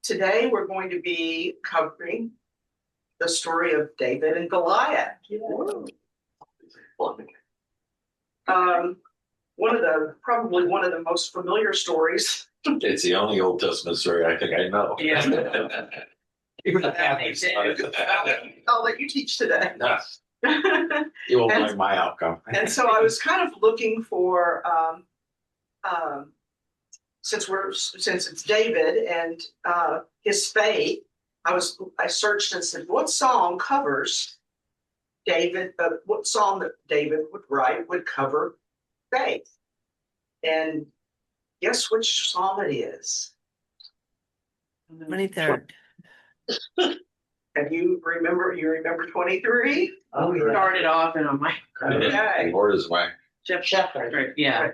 Today we're going to be covering the story of David and Goliath. Probably one of the most familiar stories. It's the only Old Testament story I think I know. Yeah. I'll let you teach today. You won't like my outcome. And so I was kind of looking for, since it's David and his faith, I searched and said, what song covers David? What song that David would write would cover faith? And guess which psalm it is? 23rd. And you remember 23? Oh, we started off and I'm like, Okay. Or is my Shepherd. Yeah. Right.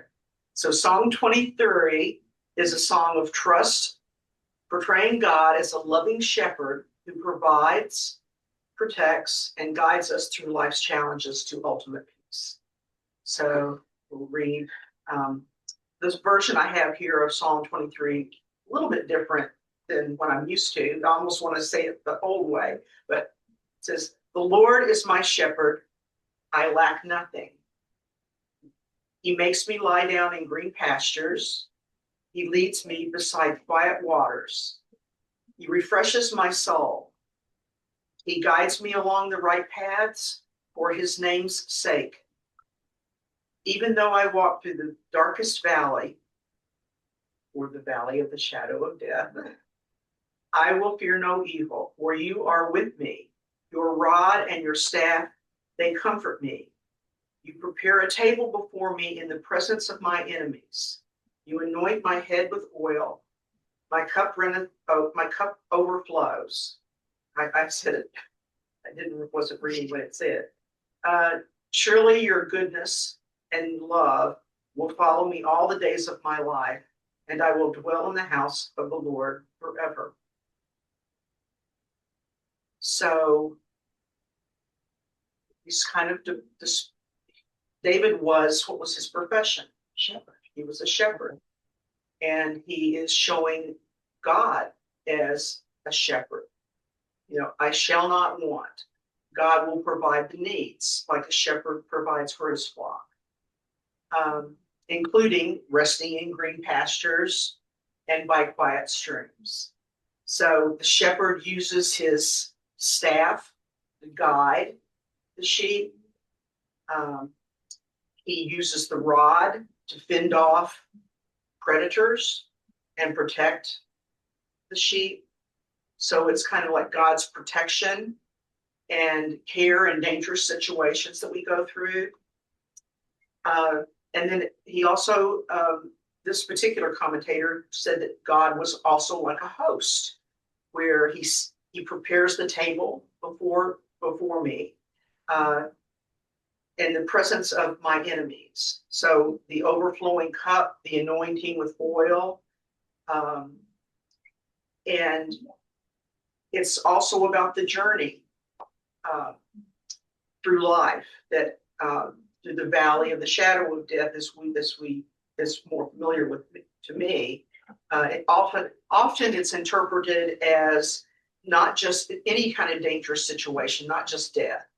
So Psalm 23 is a song of trust, portraying God as a loving shepherd who provides, protects, and guides us through life's challenges to ultimate peace. So we'll read this version I have here of Psalm 23, a little bit different than what I'm used to. I almost want to say it the old way, but it says, "The Lord is my shepherd, I lack nothing. He makes me lie down in green pastures. He leads me beside quiet waters. He refreshes my soul. He guides me along the right paths for his name's sake. Even though I walk through the darkest valley, or the valley of the shadow of death, I will fear no evil, for you are with me. Your rod and your staff, they comfort me. You prepare a table before me in the presence of my enemies. You anoint my head with oil. My cup overflows." I said it. Wasn't reading what it said. "Surely your goodness and love will follow me all the days of my life, and I will dwell in the house of the Lord forever." So he's kind of David what was his profession? Shepherd. He was a shepherd. And he is showing God as a shepherd. I shall not want. God will provide the needs like a shepherd provides for his flock, including resting in green pastures and by quiet streams. So the shepherd uses his staff to guide the sheep. He uses the rod to fend off predators and protect the sheep. So it's kind of like God's protection and care in dangerous situations that we go through. And then he also, this particular commentator said that God was also like a host, where he prepares the table before me in the presence of my enemies. So the overflowing cup, the anointing with oil, and it's also about the journey through life, that through the valley of the shadow of death, is more familiar to me. Often it's interpreted as not just any kind of dangerous situation, not just death.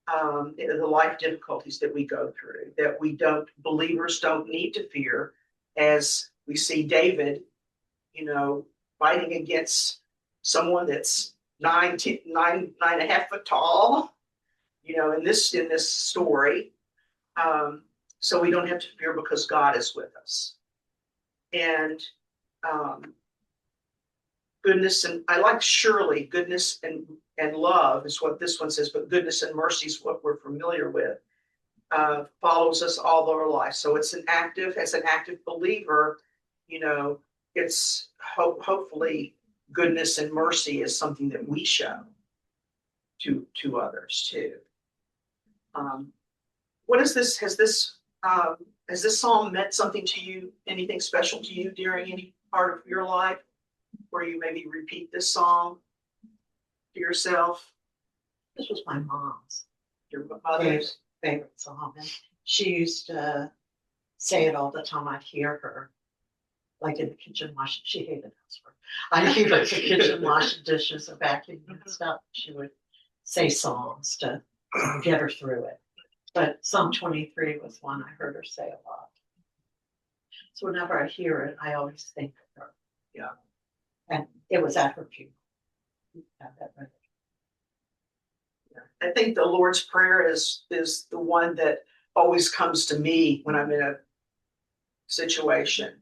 The life difficulties that we go through, that believers don't need to fear, as we see David, fighting against someone that's 9.5 foot tall, in this story. So we don't have to fear because God is with us. And goodness, and I like surely goodness and love is what this one says, but goodness and mercy is what we're familiar with, follows us all our life. So as an active believer, it's hopefully goodness and mercy is something that we show to others too. What is this? Has this psalm meant something to you? Anything special to you during any part of your life, where you maybe repeat this song to yourself? This was my mom's Your mother's favorite song. And she used to say it all the time. I'd hear her like in the kitchen washing. She hated housework. I'd keep like the kitchen washing dishes and vacuuming and stuff. She would say songs to get her through it. But Psalm 23 was one I heard her say a lot. So whenever I hear it, I always think of her. Yeah. And it was at her funeral. I think the Lord's Prayer is the one that always comes to me when I'm in a situation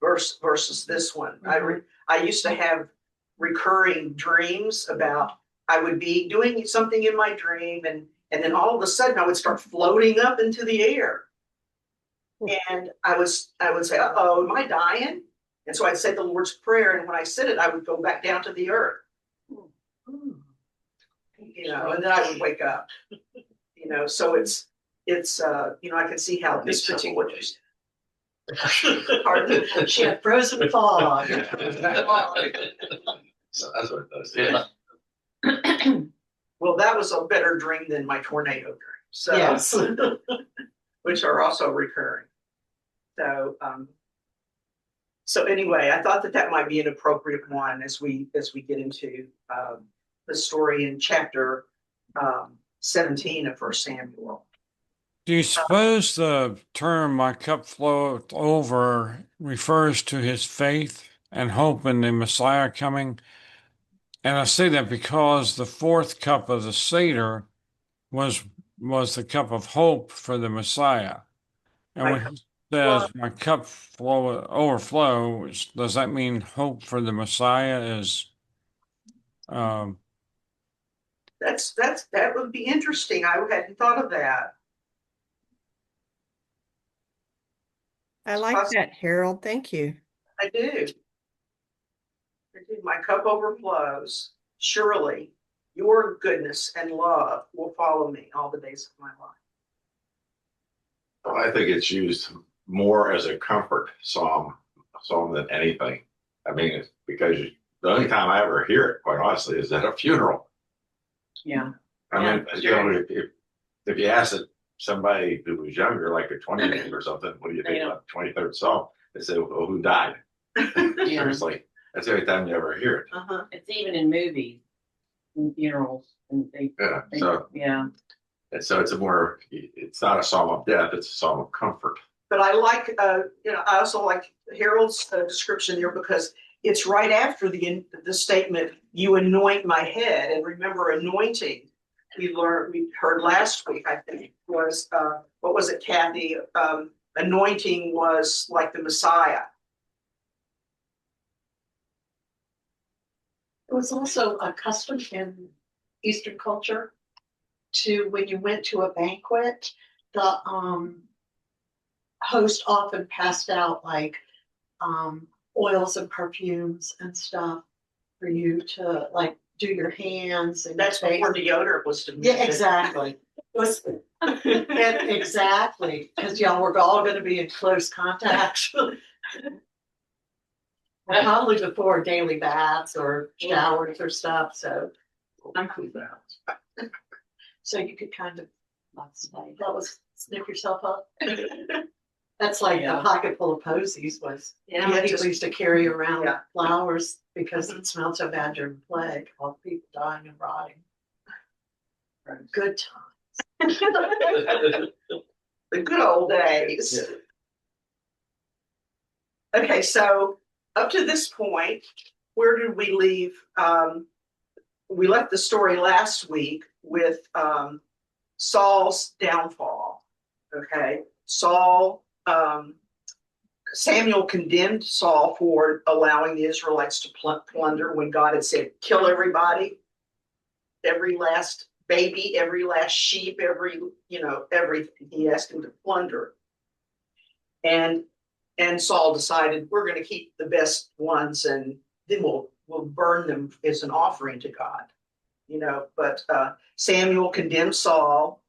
versus this one. Mhm. I used to have recurring dreams about I would be doing something in my dream and then all of a sudden I would start floating up into the air. And I would say, uh-oh, am I dying? And so I'd say the Lord's Prayer, and when I said it, I would go back down to the earth. You know, and then I would wake up. You know, so it's you know, I can see how this particular pardon. She had frozen fog. So that's what it does. Yeah. Well, that was a better dream than my tornado dream. So Yes. which are also recurring. So anyway, I thought that might be an appropriate one as we get into the story in chapter 17 of 1 Samuel. Do you suppose the term "my cup floweth over" refers to his faith and hope in the Messiah coming? And I say that because the fourth cup of the Seder was the cup of hope for the Messiah. And when he says "my cup overflows," does that mean hope for the Messiah is? That would be interesting. I hadn't thought of that. I like that, Harold. Thank you. I do. My cup overflows. Surely your goodness and love will follow me all the days of my life. Well, I think it's used more as a comfort psalm than anything. I mean, it's because the only time I ever hear it, quite honestly, is at a funeral. Yeah. I mean, you know, if you ask somebody who was younger, like a 20 or something, what do you think about the 23rd Psalm? They say, well, who died? Seriously, that's the only time you ever hear it. It's even in movies, and funerals, and So it's it's not a psalm of death; it's a psalm of comfort. But I like, you know, I also like Harold's description there because it's right after the statement, "You anoint my head," and remember, anointing. We heard last week, I think, was what was it, Kathy? Anointing was like the Messiah. It was also a custom in Eastern culture to, when you went to a banquet, the host often passed out like oils and perfumes and stuff for you to like do your hands and that's before deodorant was to yeah, exactly. Exactly, because y'all were all going to be in close contact. Probably before daily baths or showers or stuff. So so you could kind of that was sniff yourself up. That's like the pocket full of posies was. People used to carry around flowers because it smelled so bad during the plague. All the people dying and rotting. Good times. The good old days. Okay, so up to this point, where did we leave? We left the story last week with Saul's downfall. Okay, Samuel condemned Saul for allowing the Israelites to plunder when God had said, kill everybody, every last baby, every last sheep, everything. He asked him to plunder. And Saul decided, we're going to keep the best ones and then we'll burn them as an offering to God. But Samuel condemned Saul,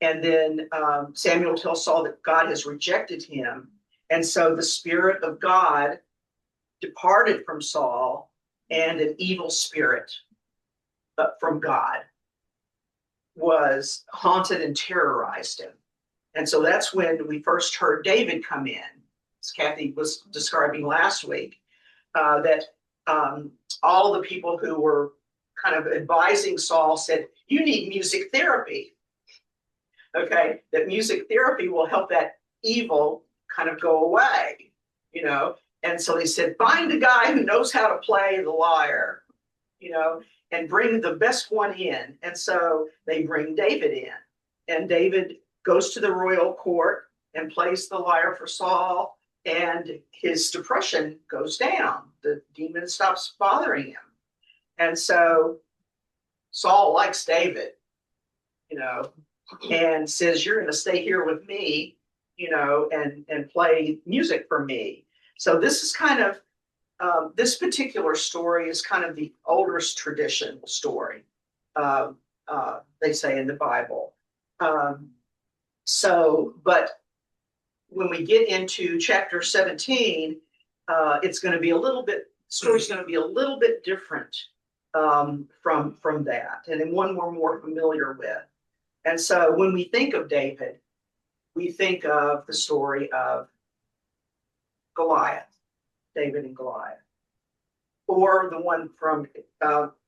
and then Samuel tells Saul that God has rejected him. And so the Spirit of God departed from Saul, and an evil spirit from God was haunted and terrorized him. And so that's when we first heard David come in. as Kathy was describing last week, that all the people who were kind of advising Saul said, you need music therapy. Okay, that music therapy will help that evil kind of go away, you know. And so they said, find a guy who knows how to play the lyre, you know, and bring the best one in. And so they bring David in, and David goes to the royal court and plays the lyre for Saul, and his depression goes down. The demon stops bothering him. And so Saul likes David, you know, and says, you're going to stay here with me, you know, and play music for me. So this is kind of, this particular story is kind of the oldest traditional story, they say in the Bible. But when we get into chapter 17, it's going to be a little bit, story's going to be a little bit different from that, and then one we're more familiar with. And so when we think of David, we think of the story of Goliath, David and Goliath. Or the one from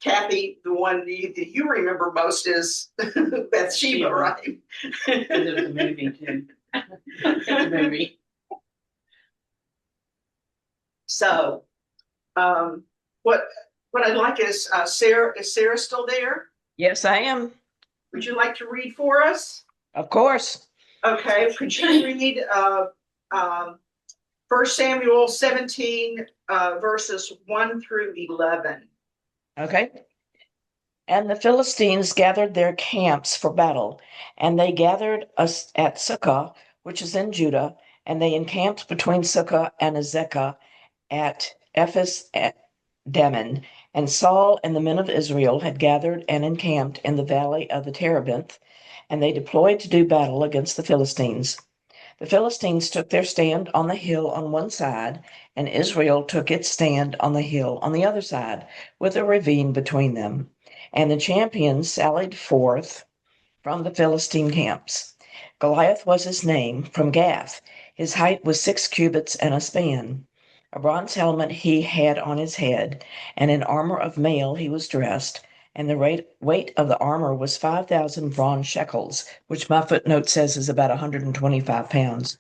Kathy, the one that you remember most is Bathsheba, right? There's a movie too. It's a movie. So, what I'd like is Sarah. Is Sarah still there? Yes, I am. Would you like to read for us? Of course. Okay. Could you read 1 Samuel 17 verses 1 through 11? Okay. And the Philistines gathered their camps for battle, and they gathered us at Sukkah, which is in Judah, and they encamped between Sukkah and Azekah at Ephes Dammim. And Saul and the men of Israel had gathered and encamped in the valley of the Terebinth, and they deployed to do battle against the Philistines. The Philistines took their stand on the hill on one side, and Israel took its stand on the hill on the other side, with a ravine between them. And the champions sallied forth from the Philistine camps. Goliath was his name, from Gath. His height was 6 cubits and a span. A bronze helmet he had on his head, and in armor of mail he was dressed, and the weight of the armor was 5,000 bronze shekels, which my footnote says is about 125 pounds.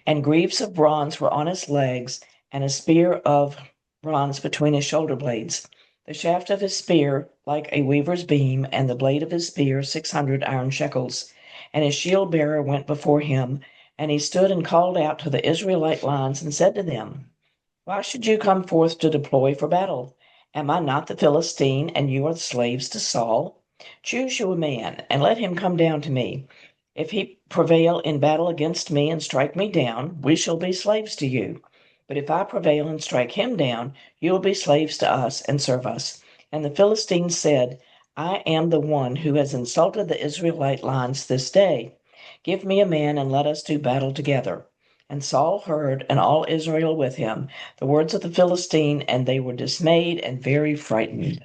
And greaves of bronze were on his legs, and a spear of bronze between his shoulder blades. The shaft of his spear like a weaver's beam, and the blade of his spear 600 iron shekels. And his shield bearer went before him, and he stood and called out to the Israelite lines and said to them, why should you come forth to deploy for battle? Am I not the Philistine, and you are the slaves to Saul? Choose you a man, and let him come down to me. If he prevail in battle against me and strike me down, we shall be slaves to you. But if I prevail and strike him down, you will be slaves to us and serve us. And the Philistines said, I am the one who has insulted the Israelite lines this day. Give me a man, and let us do battle together. And Saul heard, and all Israel with him, the words of the Philistine, and they were dismayed and very frightened.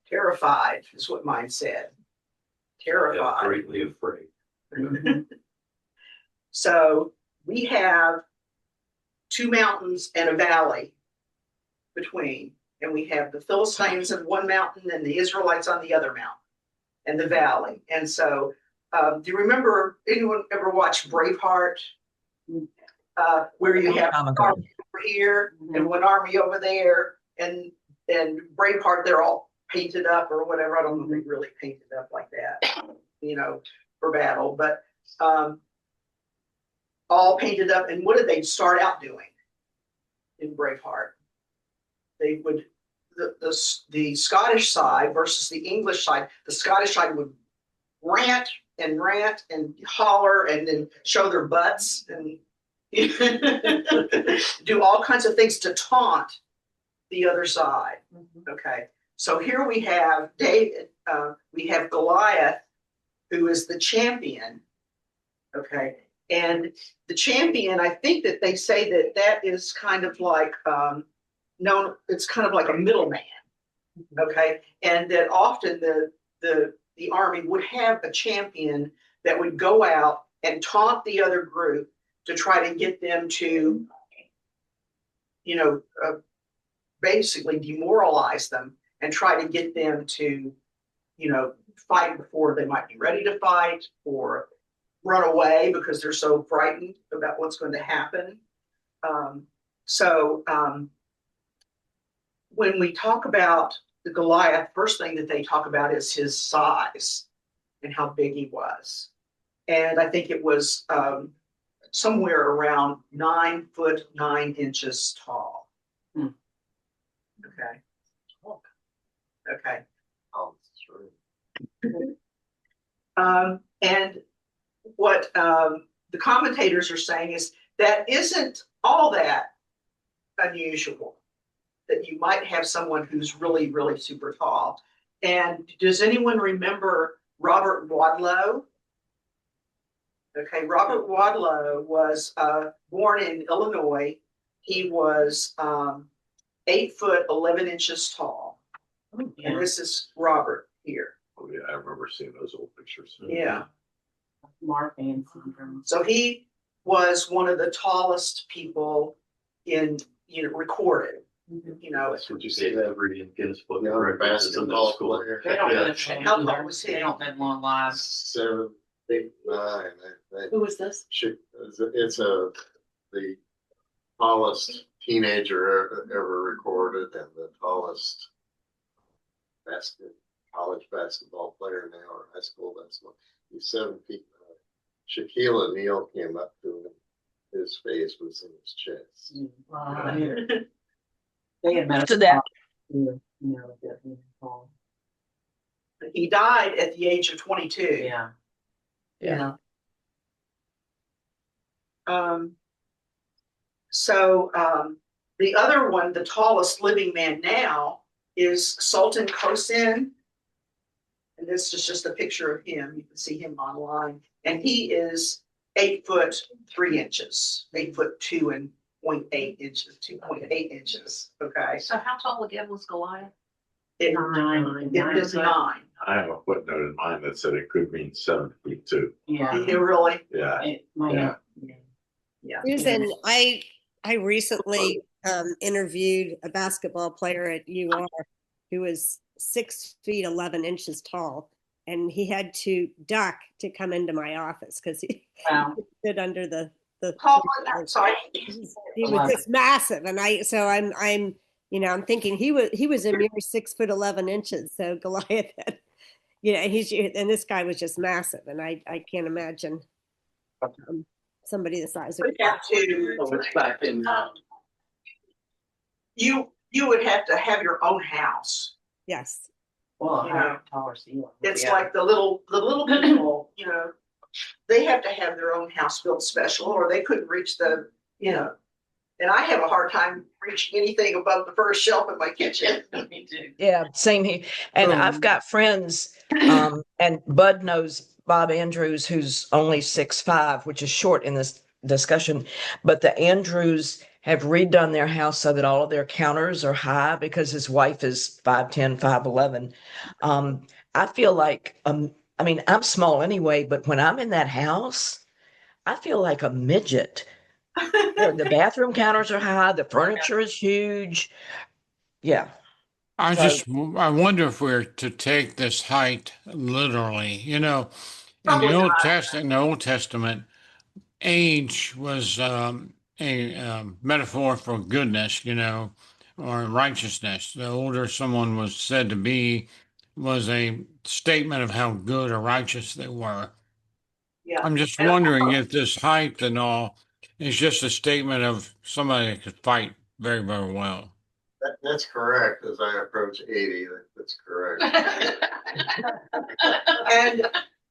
Terrified is what mine said. Terrified. Greatly afraid. So we have 2 mountains and a valley between, and we have the Philistines on one mountain and the Israelites on the other mountain and the valley. And so do you remember, anyone ever watch Braveheart? Where you have an army over here and one army over there, and Braveheart, they're all painted up or whatever. I don't know if they really painted up like that, you know, for battle, but all painted up. And what did they start out doing in Braveheart? They would, the Scottish side versus the English side, the Scottish side would rant and holler and then show their butts and do all kinds of things to taunt the other side. Okay, so here we have David, we have Goliath, who is the champion. Okay, and the champion, I think that they say that is kind of like known. It's kind of like a middleman. Okay, and that often the army would have a champion that would go out and taunt the other group to try to get them to, basically demoralize them and try to get them to, fight before they might be ready to fight or run away because they're so frightened about what's going to happen. So when we talk about the Goliath, first thing that they talk about is his size and how big he was. And I think it was somewhere around 9'9" tall. Okay. Okay. Oh, that's true. And what the commentators are saying is that isn't all that unusual, that you might have someone who's really, really super tall. And does anyone remember Robert Wadlow? Okay, Robert Wadlow was born in Illinois. He was 8'11" tall. And this is Robert here. Oh yeah, I remember seeing those old pictures. Yeah. Marfan syndrome. So he was one of the tallest people in, recorded. That's what you say every Guinness Book Yeah, of Records basketball in school. player. They don't Yeah. live How tall was he? They don't live long lives. 7, 8, 9. Who was this? It's the tallest teenager ever recorded and the tallest college basketball player now, or high school basketball. He's 7 feet 9. Shaquille O'Neal came up to him. His face was in his chest. They had met To that. He died at the age of 22. Yeah. Yeah. So the other one, the tallest living man now, is Sultan Kosin. And this is just a picture of him. You can see him online. And he is 8'3", 8'2" 2.8 inches. Okay. So how tall again was Goliath? It is 9. I have a footnote in mine that said it could mean 7 feet too. Yeah. You really? Yeah. It might Yeah. have. Yeah. Susan, I recently interviewed a basketball player at UR who was 6'11" tall, and he had to duck to come into my office because he Wow. stood under the. Sorry. He was just massive, and I'm thinking he was a mere 6'11". So Goliath had, and this guy was just massive, and I can't imagine somebody the size of. We'd have to. So it's back in. You would have to have your own house. Yes. Well, You how know, taller is he? It's like the little people, they have to have their own house built special, or they couldn't reach the. And I have a hard time reaching anything above the first shelf in my kitchen. Me too. Yeah, same here. And I've got friends, and Bud knows Bob Andrews, who's only 6'5", which is short in this discussion. But the Andrews have redone their house so that all of their counters are high because his wife is 5'10", 5'11". I feel like, I'm small anyway, but when I'm in that house, I feel like a midget. The bathroom counters are high. The furniture is huge. Yeah. I wonder if we're to take this height literally. In the Old Testament, age was a metaphor for goodness, or righteousness. The older someone was said to be was a statement of how good or righteous they were. Yeah. I'm just wondering if this height and all is just a statement of somebody that could fight very, very well. That's correct. As I approach 80, that's correct.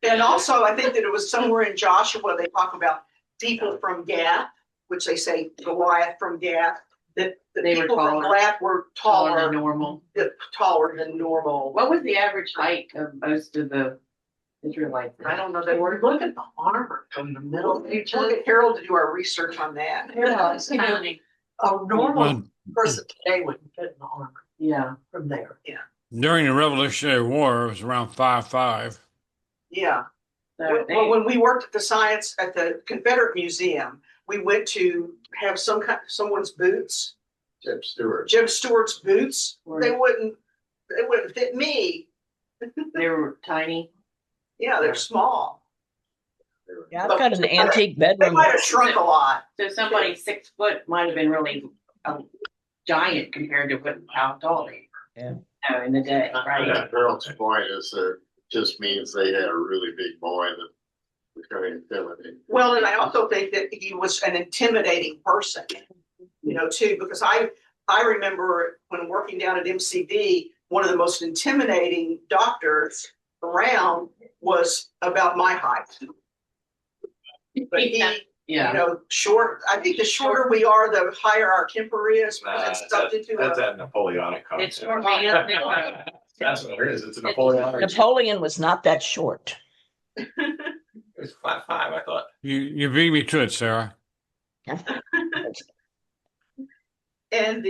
And also, I think that it was somewhere in Joshua, they talk about people from Gath, which they say Goliath from Gath, that the They were people from taller. Gath were Taller than normal. taller than normal. What was the average height of most of the Israelites? I don't know. They were Look at the armor from the Middle Look Ages. at Harold to do our research on that. A normal Well, person today wouldn't fit in the armor Yeah. from there. during the Revolutionary War, it was around 5'5". Yeah. So Well, when we worked at the Confederate Museum, we went to have someone's boots, Jim Stewart. Jim Stewart's boots. Right. They wouldn't fit me. They were tiny. Yeah, they're small. Yeah, I've got an antique They bedroom. might have shrunk a lot. So somebody 6 foot might have been really a giant compared to how tall they were. Yeah. In the day, right? Yeah, Harold's point is that it just means they had a really big boy that was going to intimidate. Well, and I also think that he was an intimidating person, too, because I remember when working down at MCD, one of the most intimidating doctors around was about my height. But he, Yeah. short. I think the shorter we are, the higher our temper is. Because it's stuffed into That's a. that Napoleonic It's concept. for me. That's what it is. It's a Napoleonic. Napoleon was not that short. It's 5'5", I thought. You beat me to it, Sarah. And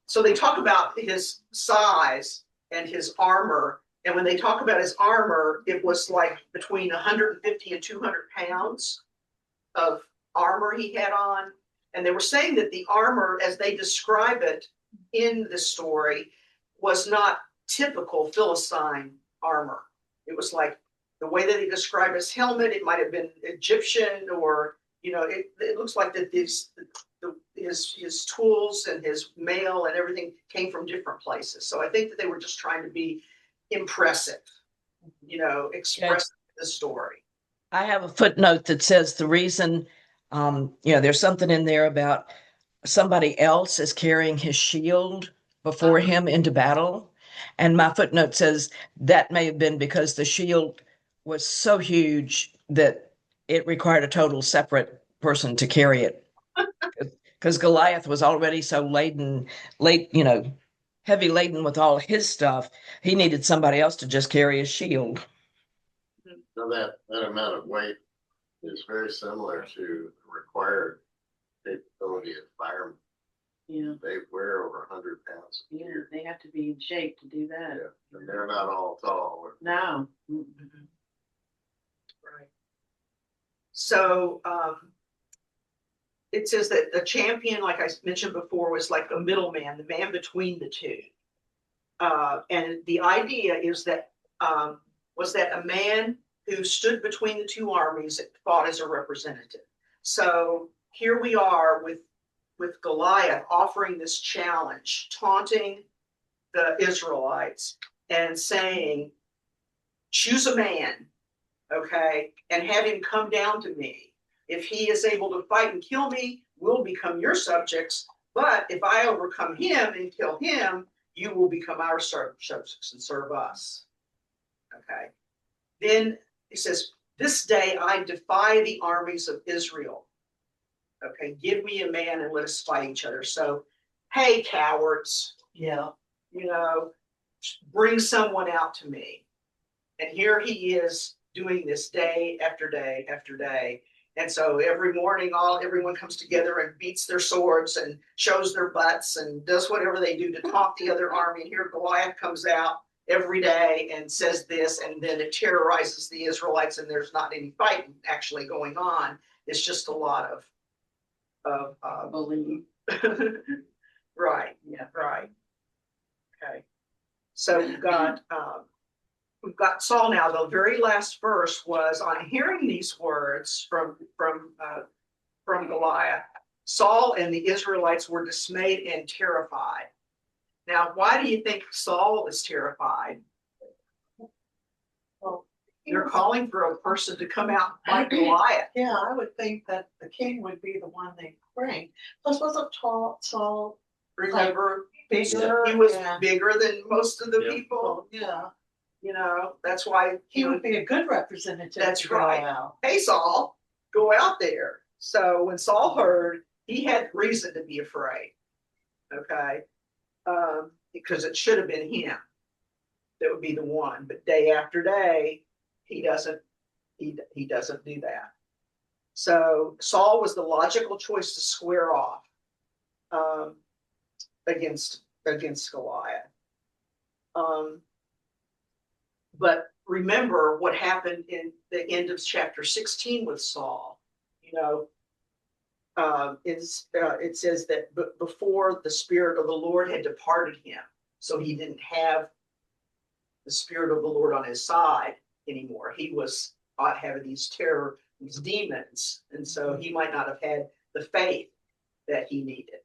so they talk about his size and his armor. And when they talk about his armor, it was like between 150 and 200 pounds of armor he had on. And they were saying that the armor, as they describe it in the story, was not typical Philistine armor. It was like the way that he described his helmet, it might have been Egyptian, or, it looks like that his tools and his mail and everything came from different places. So I think that they were just trying to be impressive, express the story. I have a footnote that says the reason, there's something in there about somebody else is carrying his shield before him into battle. And my footnote says that may have been because the shield was so huge that it required a total separate person to carry it. Because Goliath was already so heavy laden with all his stuff. He needed somebody else to just carry his shield. So that amount of weight is very similar to the required capability of firemen. Yeah. They wear over 100 pounds a year. They have to be in shape to do that. Yeah, and they're not all tall. No. Right. So it says that the champion, like I mentioned before, was like a middleman, the man between the two. And the idea is that was that a man who stood between the two armies that fought as a representative. So here we are with Goliath offering this challenge, taunting the Israelites and saying, choose a man, okay, and have him come down to me. If he is able to fight and kill me, we'll become your subjects. But if I overcome him and kill him, you will become our subjects and serve us. Okay. Then he says, this day I defy the armies of Israel. Okay, give me a man and let us fight each other. So, hey, cowards, bring someone out to me. And here he is doing this day after day after day. And so every morning, everyone comes together and beats their swords and shows their butts and does whatever they do to taunt the other army. And here Goliath comes out every day and says this, and then it terrorizes the Israelites, and there's not any fighting actually going on. It's just a lot of Bullying. Right. Yeah. Right. Okay. So we've got Saul now. The very last verse was, on hearing these words from Goliath, Saul and the Israelites were dismayed and terrified. Now, why do you think Saul is terrified? Well, they're calling for a person to come out and fight Goliath. Yeah, I would think that the king would be the one they bring. Plus, wasn't Saul Remember, bigger? he was bigger than most of the people. Yeah, That's why he would be a good representative. That's to go right. out. Hey, Saul, go out there. So when Saul heard, he had reason to be afraid. Okay, because it should have been him that would be the one. But day after day, he doesn't do that. So Saul was the logical choice to square off against Goliath. But remember what happened in the end of chapter 16 with Saul. it says that before the Spirit of the Lord had departed him, so he didn't have the Spirit of the Lord on his side anymore. He was having these demons, and so he might not have had the faith that he needed,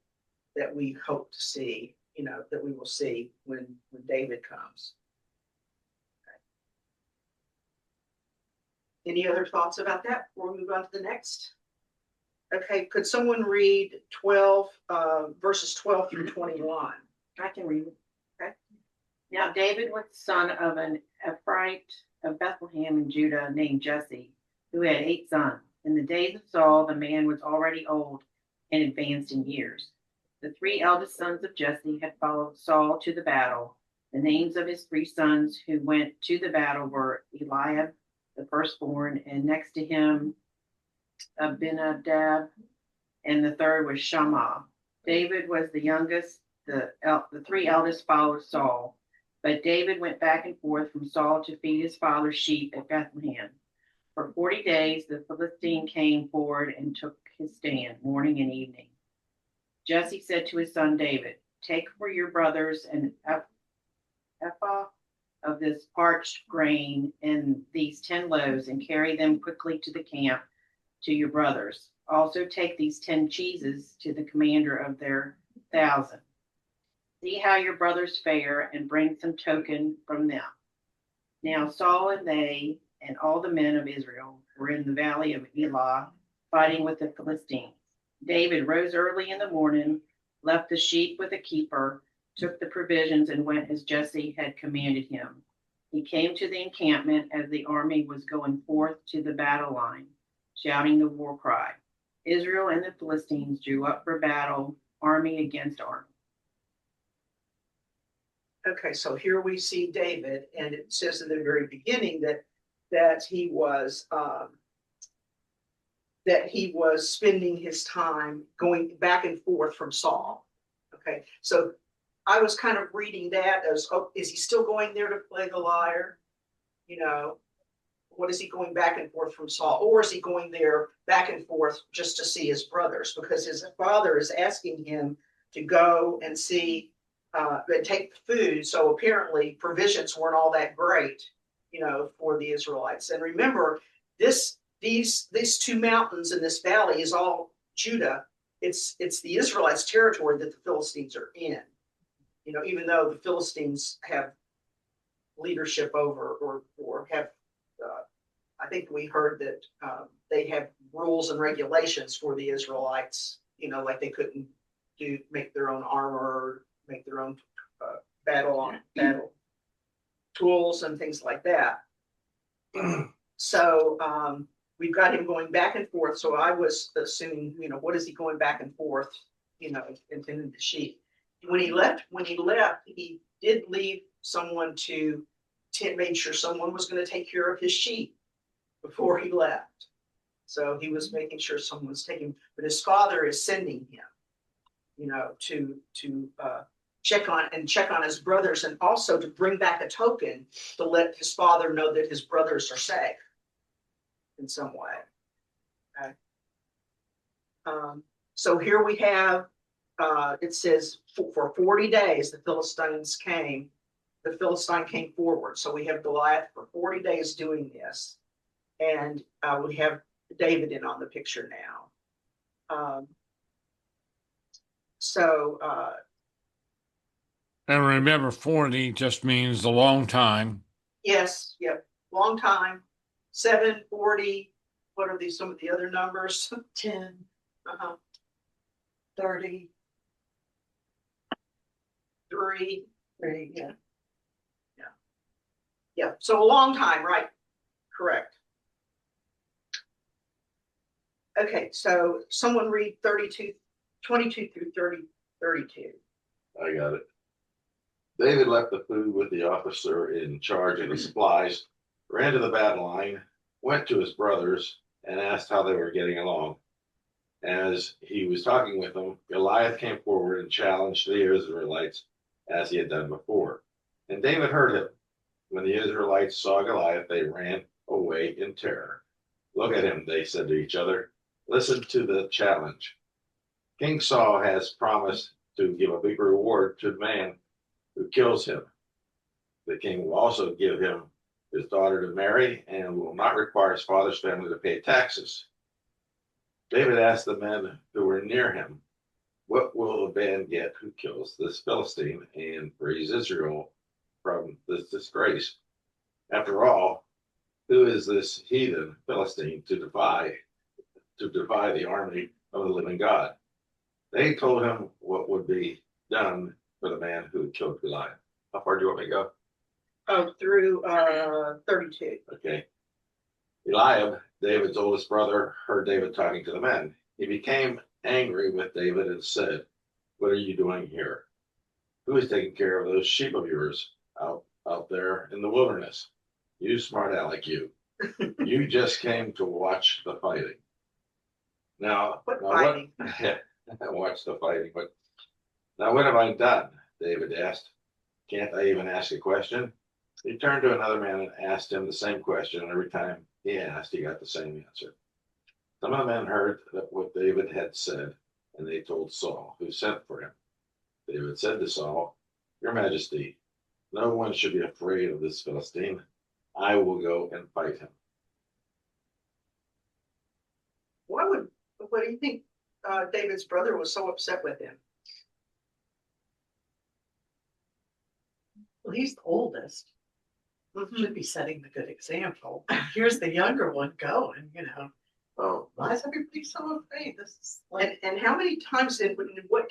that we hope to see, that we will see when David comes. Okay. Any other thoughts about that before we move on to the next? Okay, could someone read 12, verses 12 through 21? I can read it. Okay. Now David was the son of an Ephraite of Bethlehem in Judah named Jesse, who had 8 sons. In the days of Saul, the man was already old and advanced in years. The 3 eldest sons of Jesse had followed Saul to the battle. The names of his 3 sons who went to the battle were Eliab, the firstborn, and next to him Abinadab, and the third was Shammah. David was the youngest. The 3 eldest followed Saul, but David went back and forth from Saul to feed his father's sheep at Bethlehem. For 40 days, the Philistine came forward and took his stand, morning and evening. Jesse said to his son David, "Take for your brothers an ephah of this parched grain and these 10 loaves, and carry them quickly to the camp to your brothers. Also take these 10 cheeses to the commander of their 1,000. See how your brothers fare, and bring some token from them." Now Saul and they and all the men of Israel were in the valley of Elah, fighting with the Philistines. David rose early in the morning, left the sheep with a keeper, took the provisions, and went as Jesse had commanded him. He came to the encampment as the army was going forth to the battle line, shouting the war cry. Israel and the Philistines drew up for battle, army against army. Okay, so here we see David, and it says in the very beginning that he was spending his time going back and forth from Saul. Okay, so I was kind of reading that as, oh, is he still going there to play the liar? What is he going back and forth from Saul? Or is he going there back and forth just to see his brothers? Because his father is asking him to go and see and take food. So apparently provisions weren't all that great, for the Israelites. And remember, these 2 mountains in this valley is all Judah. It's the Israelites' territory that the Philistines are in. Even though the Philistines have leadership over or have, I think we heard that they have rules and regulations for the Israelites. Like they couldn't make their own armor, make their own battle tools and things like that. So we've got him going back and forth. So I was assuming, what is he going back and forth, intending the sheep. When he left, he did leave someone to make sure someone was going to take care of his sheep before he left. So he was making sure someone was taking, but his father is sending him, to check on his brothers, and also to bring back a token to let his father know that his brothers are safe in some way. Okay. So here we have, it says for 40 days the Philistine came forward. So we have Goliath for 40 days doing this, and we have David in on the picture now. And remember, 40 just means a long time. Yes, yep, long time. 7, 40. What are these? Some of the other numbers? 10, 30. 3. 3, yeah. Yeah, so a long time, right? Correct. Okay, so someone read 22 through 32. I got it. David left the food with the officer in charge of the supplies, ran to the battle line, went to his brothers, and asked how they were getting along. As he was talking with them, Goliath came forward and challenged the Israelites as he had done before. And David heard him. When the Israelites saw Goliath, they ran away in terror. "Look at him," they said to each other. "Listen to the challenge. King Saul has promised to give a big reward to the man who kills him. The king will also give him his daughter to marry and will not require his father's family to pay taxes. David asked the men who were near him, "What will the man get who kills this Philistine and frees Israel from this disgrace? After all, who is this heathen Philistine to defy the army of the living God?" They told him what would be done for the man who had killed Goliath. How far do you want me to go? Oh, through 32. Okay. Eliab, David's oldest brother, heard David talking to the men. He became angry with David and said, "What are you doing here? Who is taking care of those sheep of yours out there in the wilderness? You smart aleck, you. You just came to watch the fighting." What fighting? Watch the fighting. But now what have I done? David asked. Can't I even ask a question? He turned to another man and asked him the same question, and every time he asked, he got the same answer. Some of the men heard what David had said, and they told Saul, who sent for him. David said to Saul, "Your Majesty, no one should be afraid of this Philistine. I will go and fight him." What do you think David's brother was so upset with him? Well, he's the oldest. Mhm. Should be setting the good example. Here's the younger one going, Oh, why is everybody so afraid? This is like, And how many times in what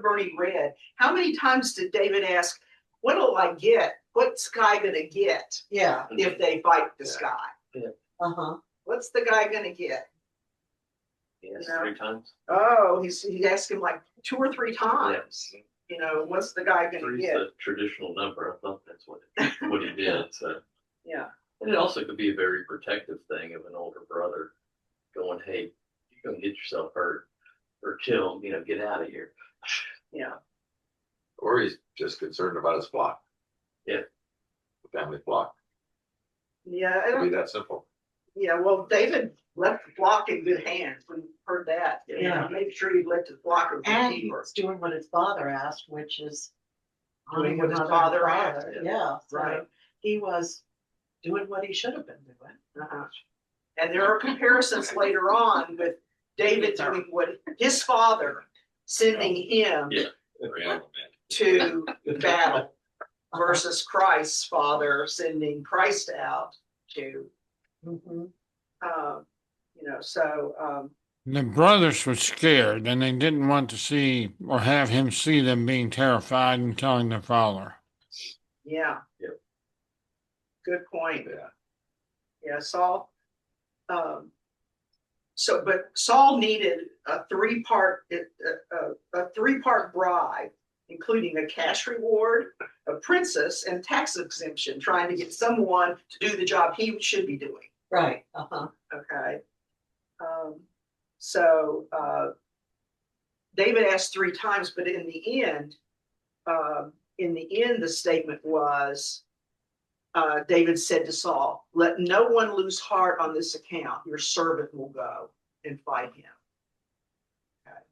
Bernie read, how many times did David ask, "What'll I get? What's the guy gonna get yeah, if they fight this guy? uh-huh. What's the guy gonna get?" Yes, No. 3 times. Oh, he asked him like 2 or 3 times. What's the guy gonna Three's get? the traditional number. I thought that's what he did. So, Yeah. and it also could be a very protective thing of an older brother going, "Hey, you're gonna get yourself hurt or killed. Get out of here." Yeah. or he's just concerned about his flock. Yeah. The family flock. Yeah. It'll be that simple. Yeah. Well, David left the flock in good hands. We heard that. Yeah. Made sure he left the flock in And good he keeper. was doing what his father asked, which is Doing what his honoring father mother and asked. father. Yeah, so Right. he was doing what he should have been doing. Uh-huh. And there are comparisons later on with David doing what his father sending him Yeah. to battle versus Christ's father sending Christ out to, Mhm. The brothers were scared and they didn't want to see or have him see them being terrified and telling their father. yeah. Yep. Good point. Yeah. Yeah, Saul. But Saul needed a three-part bribe, including a cash reward, a princess, and tax exemption, trying to get someone to do the job he should be doing. Right, uh-huh. Okay. David asked 3 times, but in the end, the statement was, David said to Saul, "Let no one lose heart on this account. Your servant will go and fight him." Okay.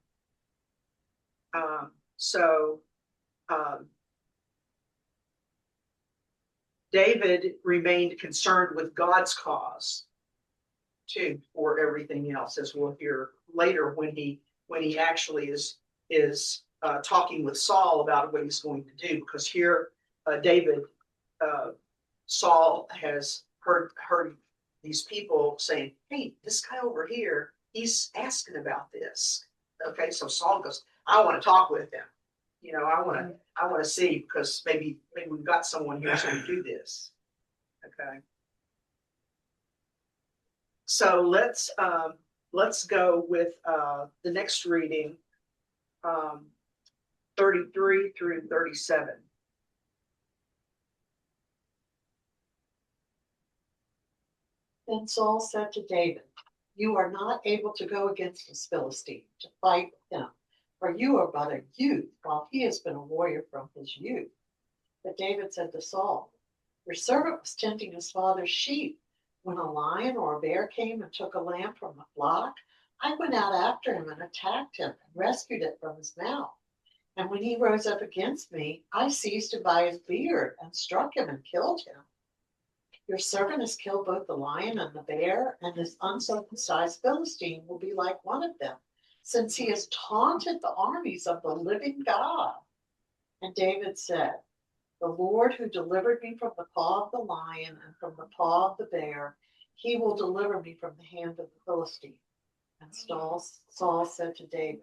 David remained concerned with God's cause too, for everything else, as we'll hear later when he actually is talking with Saul about what he's going to do. Because here, Saul has heard these people saying, "Hey, this guy over here, he's asking about this." Okay, so Saul goes, "I want to talk with him. I want to see, because maybe we've got someone here who's going to do this." Okay. So let's go with the next reading, 33 through 37. Then Saul said to David, "You are not able to go against this Philistine to fight with him, for you are but a youth, while he has been a warrior from his youth." But David said to Saul, "Your servant was tending his father's sheep. When a lion or a bear came and took a lamb from the flock, I went out after him and attacked him and rescued it from his mouth. And when he rose up against me, I seized him by his beard and struck him and killed him. Your servant has killed both the lion and the bear, and this uncircumcised Philistine will be like one of them, since he has taunted the armies of the living God. And David said, the Lord who delivered me from the paw of the lion and from the paw of the bear, he will deliver me from the hand of the Philistine. And Saul said to David,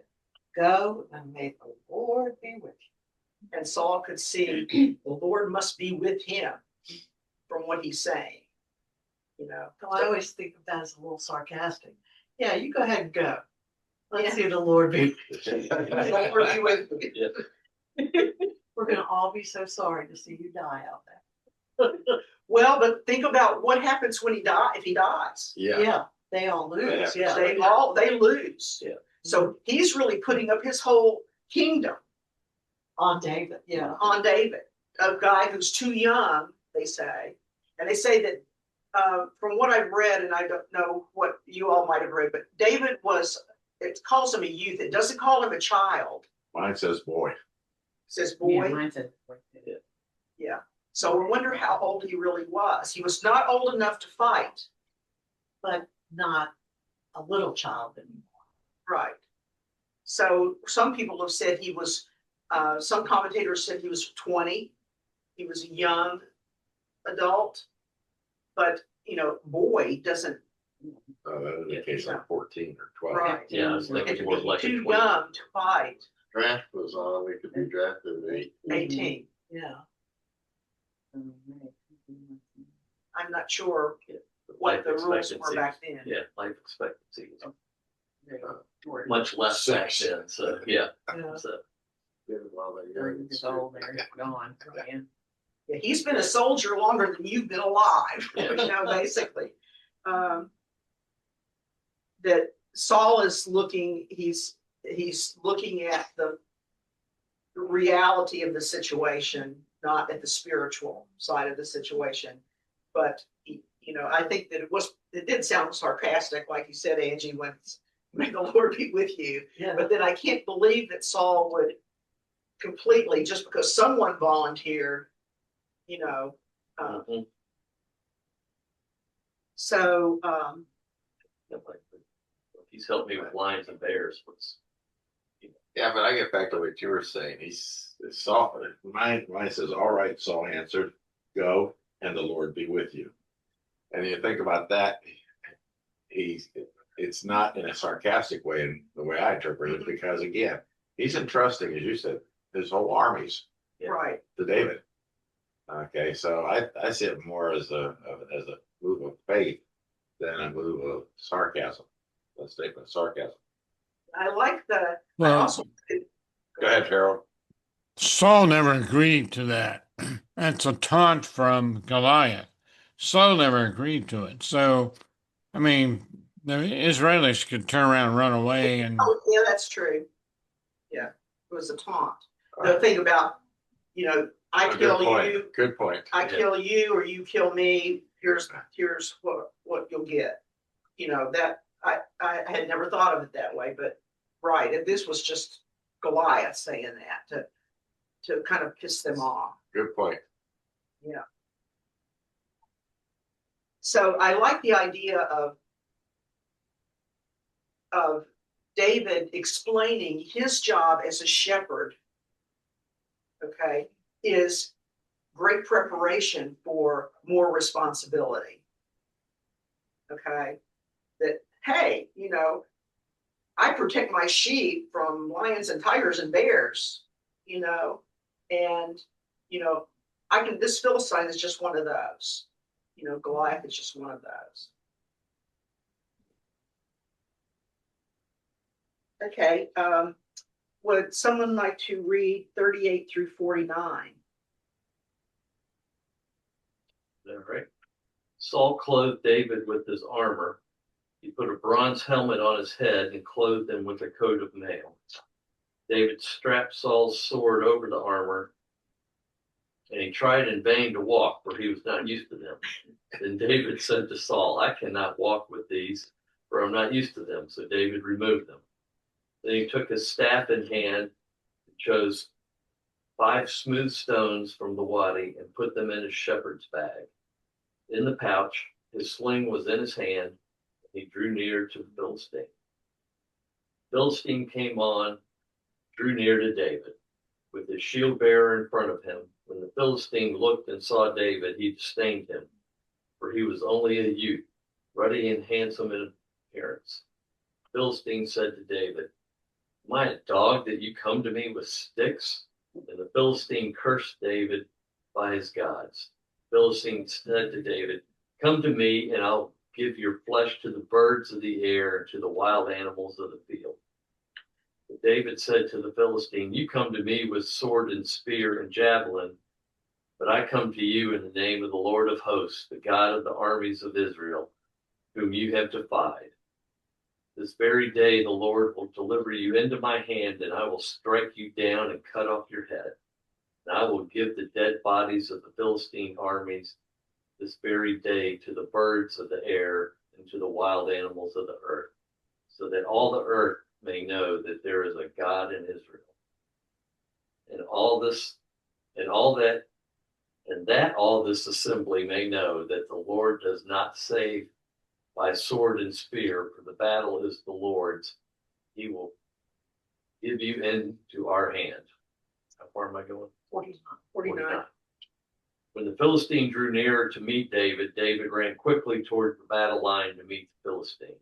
go and may the Lord be with you. And Saul could see the Lord must be with him from what he's saying. So I always think of that as a little sarcastic. Yeah, you go ahead and go. Let's Yeah. see the Lord be. The Lord be with you. We're going to all be so sorry to see you die out there. Well, but think about what happens when if he dies. Yeah. They all lose. Yeah. They lose. Yeah. So he's really putting up his whole kingdom On David. Yeah. on David, a guy who's too young, they say. And they say that from what I've read, and I don't know what you all might have read, but David it calls him a youth. It doesn't call him a child. Mine says boy. It says Yeah, boy. mine said. Yeah. So I wonder how old he really was. He was not old enough to fight. But not a little child anymore. Right. So some people have said he was, some commentators said he was 20. He was a young adult. But, boy doesn't. That indicates like 14 or 12. Right. Yeah, I was And thinking to more be like a too 20. young to fight. Draft was on, we could be drafted at 18. Yeah. I'm not sure Yeah. what the Life rules expectancy. were back then. Yeah, life expectancy was Much much less back then. So yeah. Yeah. So Get it while they're young. years old, they're gone. Yeah. Yeah, he's been a soldier longer than you've been alive, Yeah. basically. That Saul is looking, he's looking at the reality of the situation, not at the spiritual side of the situation. But I think that it did sound sarcastic, like you said, Angie, when may the Lord be with you. Yeah. But then I can't believe that Saul would completely, just because someone volunteered, mhm. so Like, he's helped me with lions and bears. Yeah, but I get back to what you were saying. Saul, mine says, all right, Saul answered, go and the Lord be with you. And you think about that, it's not in a sarcastic way, in the way I interpret it, because again, he's entrusting, as you said, his whole armies Yeah. right. to David. Okay, so I see it more as a move of faith than a move of sarcasm. A statement of sarcasm. I like the. I Well, also. Go ahead, Harold. Saul never agreed to that. That's a taunt from Goliath. Saul never agreed to it. So, I mean, the Israelis could turn around and run away and Oh, yeah, that's true. Yeah, it was a taunt. The thing about, I Good kill point. you, Good point. I kill you, or you kill me. Here's what you'll get. That I had never thought of it that way, but right. And this was just Goliath saying that to kind of piss them off. Good point. Yeah. So I like the idea of David explaining his job as a shepherd, okay, is great preparation for more responsibility. Okay. That, hey, I protect my sheep from lions and tigers and bears, and, this Philistine is just one of those. Goliath is just one of those. Okay. Would someone like to read 38 through 49? All right. Saul clothed David with his armor. He put a bronze helmet on his head and clothed him with a coat of mail. David strapped Saul's sword over the armor, and he tried in vain to walk, for he was not used to them. Then David said to Saul, I cannot walk with these, for I'm not used to them. So David removed them. Then he took his staff in hand and chose 5 smooth stones from the wadi and put them in his shepherd's bag. In the pouch, his sling was in his hand, and he drew near to the Philistine. The Philistine came on, drew near to David, with his shield bearer in front of him. When the Philistine looked and saw David, he disdained him, for he was only a youth, ruddy and handsome in appearance. The Philistine said to David, "Am I a dog that you come to me with sticks?" And the Philistine cursed David by his gods. The Philistine said to David, "Come to me, and I'll give your flesh to the birds of the air and to the wild animals of the field." But David said to the Philistine, "You come to me with sword and spear and javelin, but I come to you in the name of the Lord of hosts, the God of the armies of Israel, whom you have defied. This very day the Lord will deliver you into my hand, and I will strike you down and cut off your head. And I will give the dead bodies of the Philistine armies this very day to the birds of the air and to the wild animals of the earth, so that all the earth may know that there is a God in Israel. And all this assembly may know that the Lord does not save by sword and spear, for the battle is the Lord's. He will give you into our hand." How far am I going? 49. When the Philistine drew nearer to meet David, David ran quickly toward the battle line to meet the Philistine.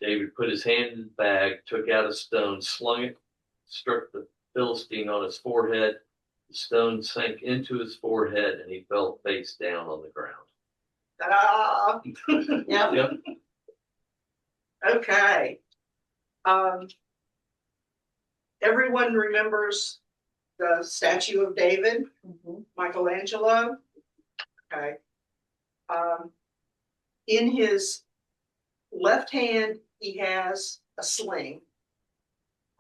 David put his hand in the bag, took out a stone, slung it, struck the Philistine on his forehead. The stone sank into his forehead, and he fell face down on the ground. Ta-da! Yep. Okay. Everyone remembers the statue of David, Michelangelo. Okay. In his left hand, he has a sling,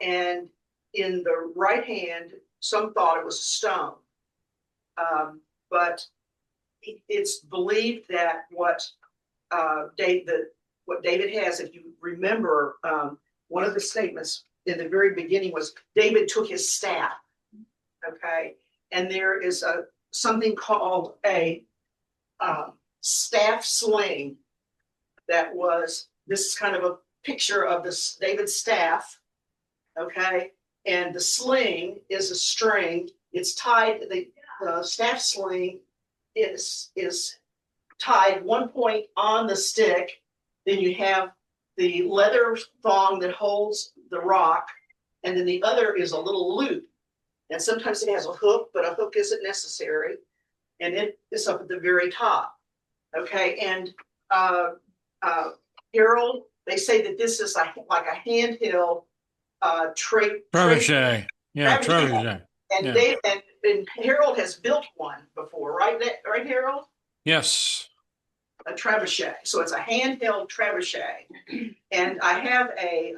and in the right hand, some thought it was a stone. But it's believed that what David has, if you remember, one of the statements in the very beginning was David took his staff. Okay, and there is something called a staff sling that was. This is kind of a picture of this David's staff. Okay, and the sling is a string. It's tied. The staff sling is tied one point on the stick. Then you have the leather thong that holds the rock, and then the other is a little loop. And sometimes it has a hook, but a hook isn't necessary. And it is up at the very top. Okay, and Harold, they say that this is like a handheld trebuchet. Yeah, trebuchet. And and Harold has built one before, right? Right, Harold? Yes. A trebuchet. So it's a handheld trebuchet. And I have a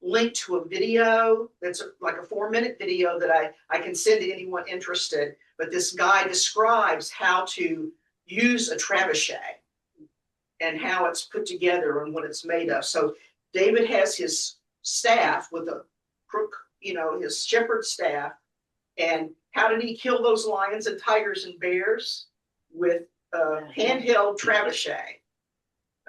link to a video that's like a 4-minute video that I can send to anyone interested. But this guy describes how to use a trebuchet and how it's put together and what it's made of. So David has his staff with a crook, his shepherd staff. And how did he kill those lions and tigers and bears? With a handheld trebuchet.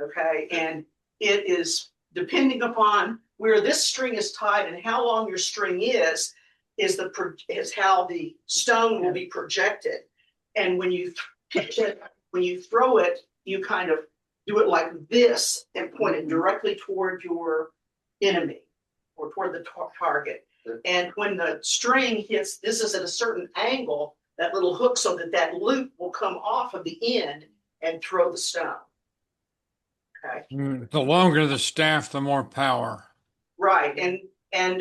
Okay, and it is depending upon where this string is tied and how long your string is how the stone will be projected. And when you pitch it, when you throw it, you kind of do it like this and point it directly toward your enemy or toward the target. And when the string hits, this is at a certain angle, that little hook, so that loop will come off of the end and throw the stone. Okay. The longer the staff, the more power. Right. And in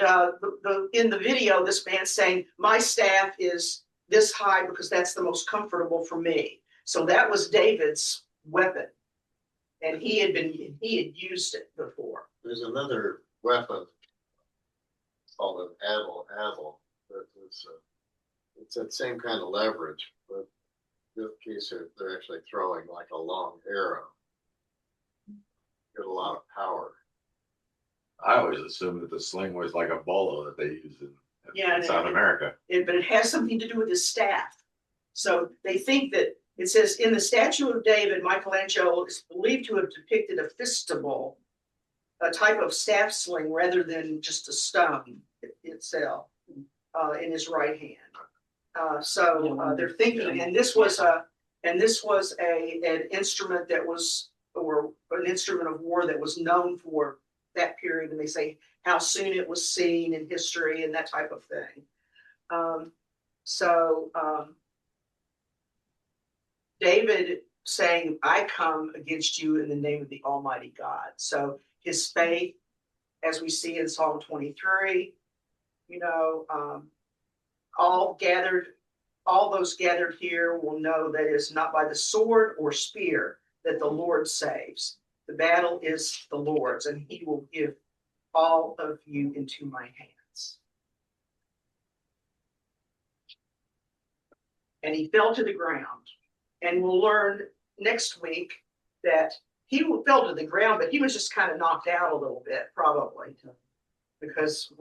the video, this man's saying, my staff is this high because that's the most comfortable for me. So that was David's weapon. And he had used it before. There's another weapon called an adel. It's that same kind of leverage, but in this case they're actually throwing like a long arrow. got a lot of power. I always assumed that the sling was like a bolo that they use Yeah, in South America. But it has something to do with his staff. So they think that it says in the statue of David, Michelangelo is believed to have depicted a fistable, a type of staff sling rather than just a stone itself in his right hand. So they're thinking, and this was an instrument that was, or an instrument of war that was known for that period, and they say how soon it was seen in history and that type of thing. David saying, I come against you in the name of the Almighty God. So his faith, as we see in Psalm 23, all those gathered here will know that it is not by the sword or spear that the Lord saves. The battle is the Lord's, and he will give all of you into my hands. And he fell to the ground. And we'll learn next week that he fell to the ground, but he was just kind of knocked out a little bit, probably, because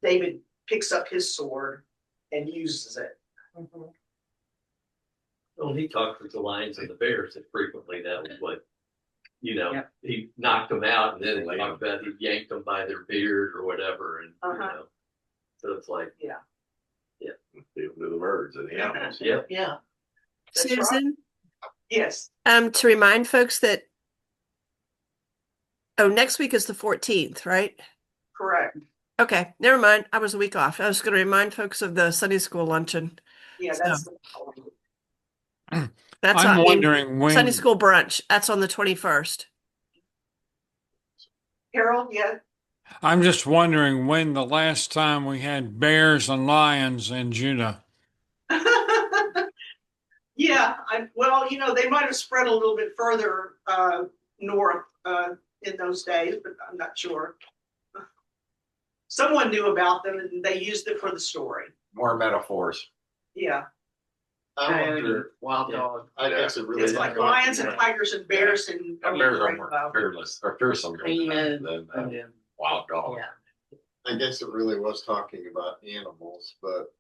David picks up his sword and uses it. Mm-hmm. Well, he talked with the lions and the bears, and frequently that was what, he knocked them out, and then he talked about he yanked them by their beard or whatever, and so it's like, People do the birds and the animals. Yep. Yeah. That's Susan, right. Yes. to remind folks that, next week is the 14th, right? Correct. Okay, never mind. I was a week off. I was going to remind folks of the Sunday school luncheon. Yeah, that's That's I'm wondering when Sunday school brunch. That's on the 21st. Harold, yeah. I'm just wondering when the last time we had bears and lions in Judah. Yeah, they might have spread a little bit further north in those days, but I'm not sure. Someone knew about them and they used it for the story. More metaphors. Yeah. I wonder, Wild dog. I guess it really. It's like lions and tigers and bears and Bears are more fearless or fearsome Amen. than wild dog. Yeah. I guess it really was talking about animals, but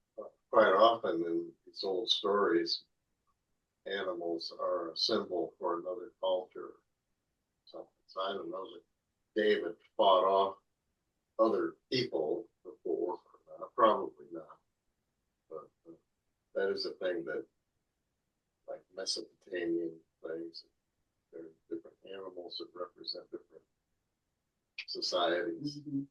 quite often in these old stories, animals are a symbol for another culture. So I don't know that David fought off other people before, probably not. But that is a thing that, like Mesopotamian things, there are different animals that represent different societies. Mm-hmm.